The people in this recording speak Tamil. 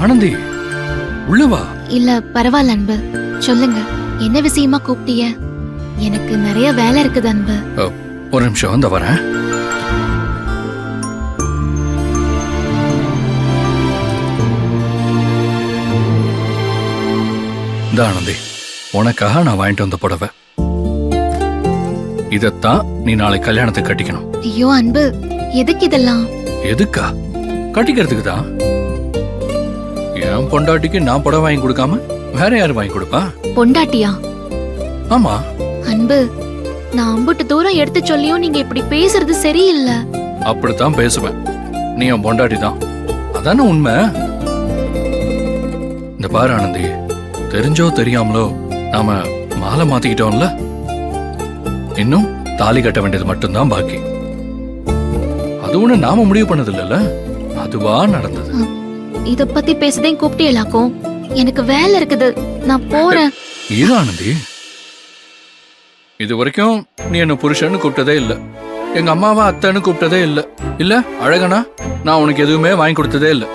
ஆனந்தி உள்ளவா. இல்ல பரவாயில்ல அன்பு, சொல்லுங்க என்ன விஷயமா கூப்பிட்டீங்க? எனக்கு நிறைய வேலை இருக்குது அன்பு. ஒரு நிமிஷம் வந்து வரேன். இந்த ஆனந்தி, உனக்காக நான் வாங்கிட்டு வந்த புடவை. இதத்தான் நீ நாளை கல்யாணத்துக்கு கட்டிக்கணும். ஐயோ அன்பு, எதுக்கு இதெல்லாம்? எதுக்கா? கட்டிக்கிறதுக்கு தான். என் பொண்டாட்டிக்கு நான் புடவை வாங்கி கொடுக்காம வேற யாரு வாங்கி கொடுப்பா? பொண்டாட்டியா? ஆமா. அன்பு, நான் அம்புட்டு தூரம் எடுத்து சொல்லியும் நீங்க இப்படி பேசுறது சரியில்லை. அப்படித்தான் பேசுவேன். நீ என் பொண்டாட்டி தான், அதானே உண்மை. இந்த பாரு ஆனந்தி, தெரிஞ்சோ தெரியாமலோ நாம மாலை மாத்திக்கிட்டோம்ல. இன்னும் தாலி கட்ட வேண்டியது மட்டும்தான் பாக்கி. அது ஒண்ணு நாம முடிவு பண்ணது இல்லைல்ல, அதுவா நடந்தது. இத பத்தி பேசதே கூப்பிட்டேலாக்கும். எனக்கு வேலை இருக்குது, நான் போறேன். இது ஆனந்தி, இது வரைக்கும் நீ என்ன புருஷன்னு கூப்பிட்டதே இல்ல, எங்க அம்மாவா அத்தைன்னு கூப்பிட்டதே இல்ல. இல்ல அழகனா நான் உனக்கு எதுவுமே வாங்கி கொடுத்ததே இல்ல.